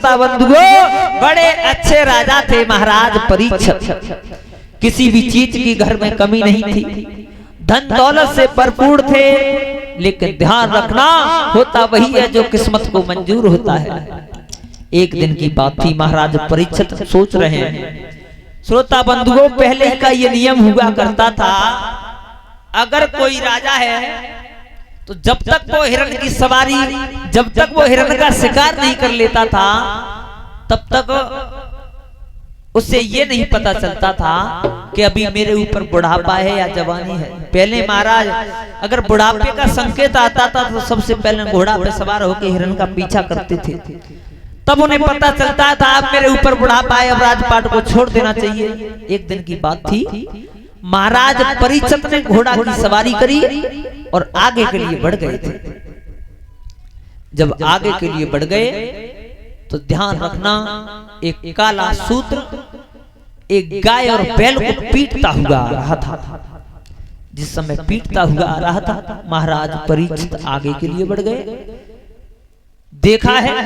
श्रोता बंधुओं, बड़े अच्छे राजा थे महाराज परीक्षित। किसी भी चीज की घर में कमी नहीं थी, धन दौलत से भरपूर थे, लेकिन ध्यान रखना होता वही है जो किस्मत को मंजूर होता है। एक दिन की बात थी, महाराज परीक्षित सोच रहे हैं। श्रोता बंधुओं, पहले का ये नियम हुआ करता था, अगर कोई राजा है तो जब तक वो हिरण की सवारी, जब तक वो हिरण का शिकार नहीं कर लेता था, तब तक उससे ये नहीं पता चलता था कि अभी मेरे ऊपर बुढ़ापा है या जवानी है। पहले महाराज अगर बुढ़ापे का संकेत आता था तो सबसे पहले घोड़ा पे सवार होकर हिरण का पीछा करते थे, तब उन्हें पता चलता था अब मेरे ऊपर बुढ़ापा है, अब राजपाट को छोड़ देना चाहिए। एक दिन की बात थी, महाराज परीक्षित ने घोड़ा की सवारी करी और आगे के लिए बढ़ गए थे। जब आगे के लिए बढ़ गए तो ध्यान रखना, एक काला सूत्र एक गाय और बैल को पीटता हुआ आ रहा था। जिस समय पीटता हुआ आ रहा था, महाराज परीक्षित आगे के लिए बढ़ गए। देखा है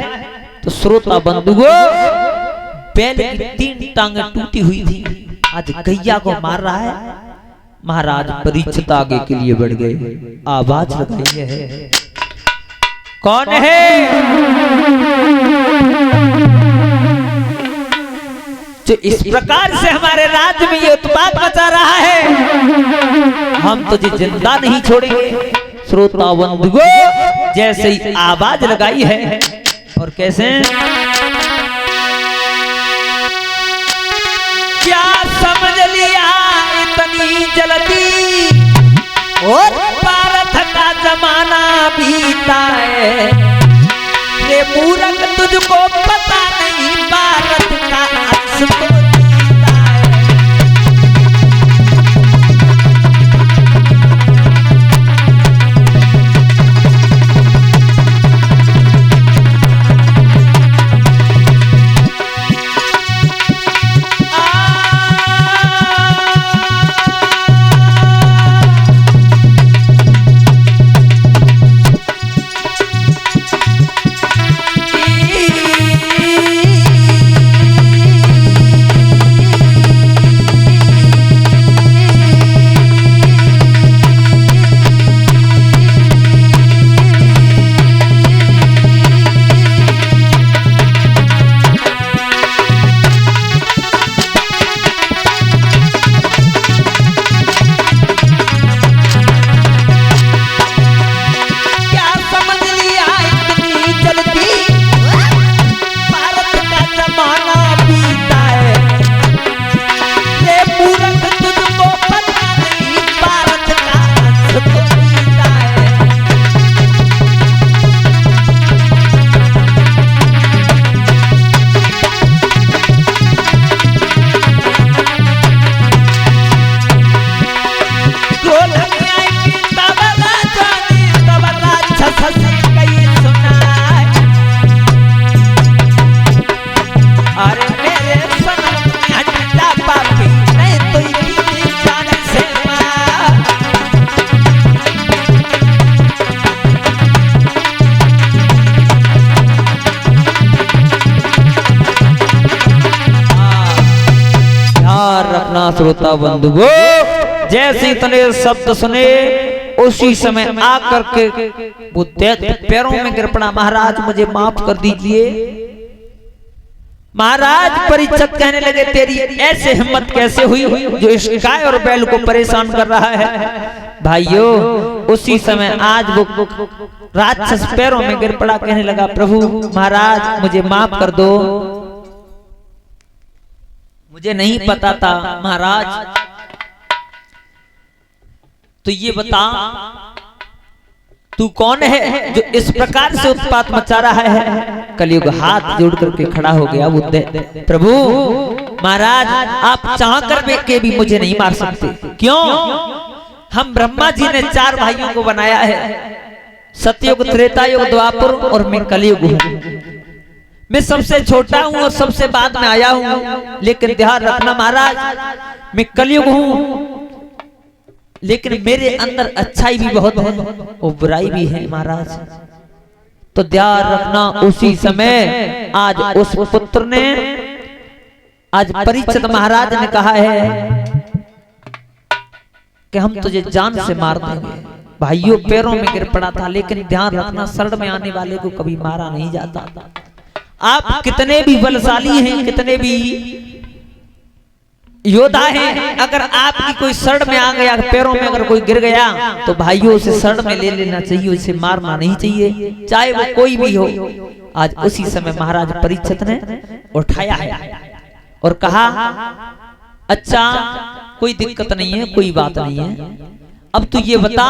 तो श्रोता बंधुओं, बैल की 3 टांगें टूटी हुई थी, आज गैया को मार रहा है। महाराज परीक्षित आगे के लिए बढ़ गए। आवाज लगाई है, कौन है? जो इस प्रकार से हमारे राज्य में ये उत्पात मचा रहा है, हम तुझे जिंदा नहीं छोड़ेंगे। श्रोता बंधुओं, जैसे ही आवाज लगाई है, और कैसे क्या समझ लिया इतनी जल्दी, और भारत का जमाना बीता है, रे मूर्ख तुझको पता नहीं भारत का अंश तो बीता है। श्रोता बंधुओं, जैसे इतने शब्द सुने उसी समय आकर के वो पैरों में गिर पड़ा, महाराज मुझे माफ कर दीजिए। महाराज परीक्षित कहने लगे, तेरी ऐसे हिम्मत कैसे हुई जो इस गाय और बैल को परेशान कर रहा है। भाइयों, उसी समय आज वो राक्षस पैरों में गिर पड़ा, कहने लगा, प्रभु महाराज मुझे माफ कर दो, मुझे नहीं पता था महाराज। तो ये बता तू कौन है जो इस प्रकार से उत्पात मचा रहा है। कलयुग हाथ जोड़ करके खड़ा हो गया। प्रभु महाराज, आप चाह कर के भी मुझे नहीं मार सकते। क्यों? हम ब्रह्मा जी ने 4 भाइयों को बनाया है, सतयुग, त्रेता युग, द्वापर और मैं कलयुग हूँ। मैं सबसे छोटा हूँ और सबसे बाद में आया हूँ, लेकिन ध्यान रखना महाराज, मैं कलयुग हूँ, लेकिन मेरे अंदर अच्छाई भी बहुत है और बुराई भी है महाराज। तो ध्यान रखना उसी समय आज उस पुत्र ने, आज परीक्षित महाराज ने कहा है कि हम तुझे जान से मार देंगे। भाइयों पैरों में गिर पड़ा था, लेकिन ध्यान रखना शरण में आने वाले को कभी मारा नहीं जाता। आप कितने भी बलशाली हैं, कितने भी योद्धा हैं, अगर आपकी कोई शरण में आ गया, पैरों में अगर कोई गिर गया तो भाइयों उसे शरण में ले लेना चाहिए, उसे मारना नहीं चाहिए, चाहे वो कोई भी हो। आज उसी समय महाराज परीक्षित ने उठाया है और कहा अच्छा कोई दिक्कत नहीं है, कोई बात नहीं है, अब तू ये बता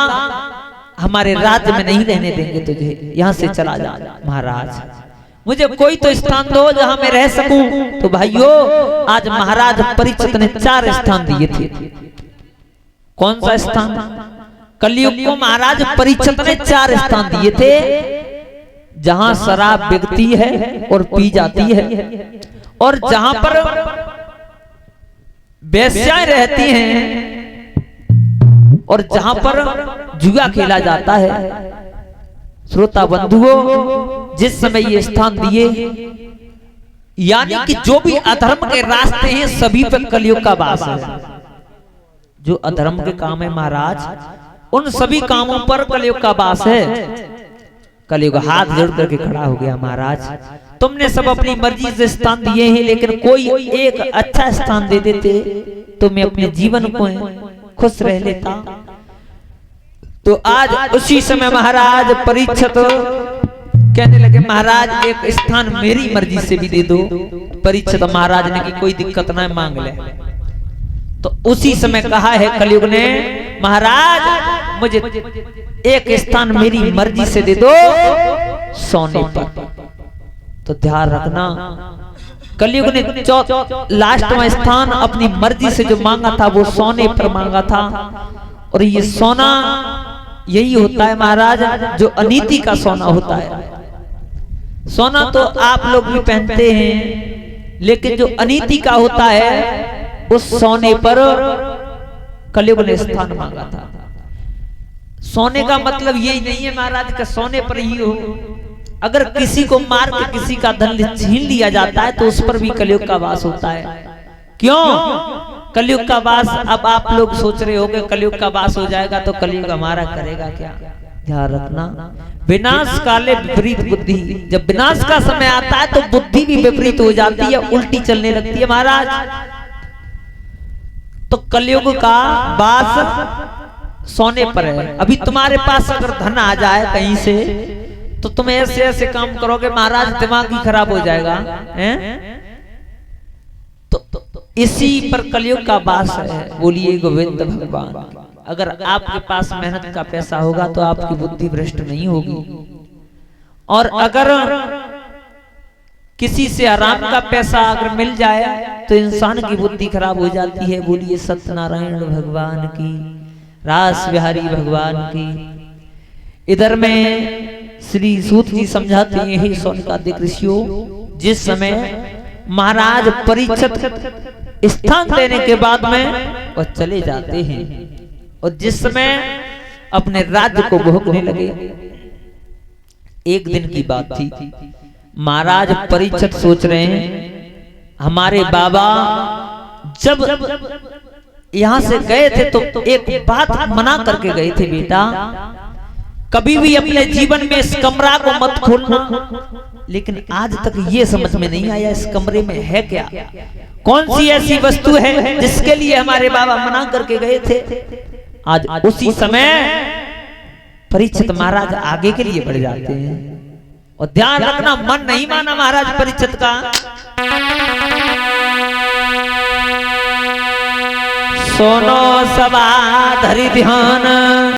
हमारे राज्य में नहीं रहने देंगे तुझे, यहाँ से चला जा महाराज, मुझे कोई तो स्थान दो जहां मैं रह सकूं। तो भाइयों आज महाराज परीक्षित ने 4 स्थान दिए थे। कौन सा स्थान? कलयुग को महाराज परीक्षित ने 4 स्थान दिए थे जहां शराब बिकती है और पी जाती है, और जहां पर वेश्याएं रहती हैं, और जहां पर जुआ खेला जाता है। श्रोता बंधुओं जिस समय ये स्थान दिए, यानी कि जो भी अधर्म के रास्ते हैं सभी पर कलयुग का वास है। जो अधर्म के काम है महाराज, उन सभी कामों पर कलयुग का वास है। कलयुग हाथ जोड़ करके खड़ा हो गया, महाराज तुमने सब अपनी मर्जी से स्थान दिए हैं, लेकिन कोई एक अच्छा स्थान दे देते तो मैं अपने जीवन को खुश रह लेता। तो आज उसी समय महाराज परीक्षित कहने लगे महाराज एक स्थान मेरी मर्जी से भी दे दो। परीक्षित महाराज ने कि कोई दिक्कत ना, मांग ले। तो उसी समय कहा है कलयुग ने महाराज मुझे एक स्थान मेरी मर्जी से दे दो सोने पर। तो ध्यान रखना कलयुग ने लास्टवां स्थान अपनी मर्जी से जो मांगा था वो सोने पर मांगा था। और ये सोना यही होता है महाराज जो अनीति का सोना होता है। सोना तो आप लोग भी पहनते हैं, लेकिन जो अनीति का होता है उस सोने पर कलयुग ने स्थान मांगा था। सोने का मतलब यही नहीं है महाराज का सोने पर ही हो। अगर किसी को मार के किसी का धन छीन लिया जाता है तो उस पर भी कलयुग का वास होता है। क्यों कलयुग का वास? अब आप लोग सोच रहे होंगे कलयुग का वास हो जाएगा तो कलयुग हमारा करेगा क्या? ध्यान रखना विनाश काले विपरीत बुद्धि। जब विनाश का समय आता है तो बुद्धि भी विपरीत हो जाती है, उल्टी चलने लगती है महाराज। तो कलयुग का वास सोने पर है। अभी तुम्हारे पास अगर धन आ जाए कहीं से तो तुम ऐसे ऐसे काम करोगे महाराज दिमाग ही खराब हो जाएगा, हैं? तो इसी पर कलयुग का वास है। बोलिए गोविंद भगवान। अगर आपके पास मेहनत का पैसा होगा तो आपकी बुद्धि भ्रष्ट नहीं होगी, और अगर किसी से आराम का पैसा अगर मिल जाए तो इंसान की बुद्धि खराब हो जाती है। बोलिए सत्यनारायण भगवान की, रास बिहारी भगवान की। इधर में श्री सूत जी समझाते हैं हे सोनकादिक ऋषियों, जिस समय महाराज परीक्षित स्थान देने के बाद में वो चले जाते हैं, और जिस समय अपने राज्य को भोगने लगे, एक दिन की बात थी। महाराज परीक्षित सोच रहे हैं हमारे बाबा जब यहां से गए थे तो एक बात मना करके गए थे, बेटा कभी भी अपने जीवन में इस कमरा को मत खोलना। लेकिन आज तक ये समझ में नहीं आया इस कमरे में है क्या, कौन सी ऐसी वस्तु है जिसके लिए हमारे बाबा मना करके गए थे। आज उसी समय परीक्षित महाराज आगे के लिए बढ़ जाते हैं, और ध्यान रखना मन नहीं माना महाराज परीक्षित का। सोनो सवा धरि ध्यान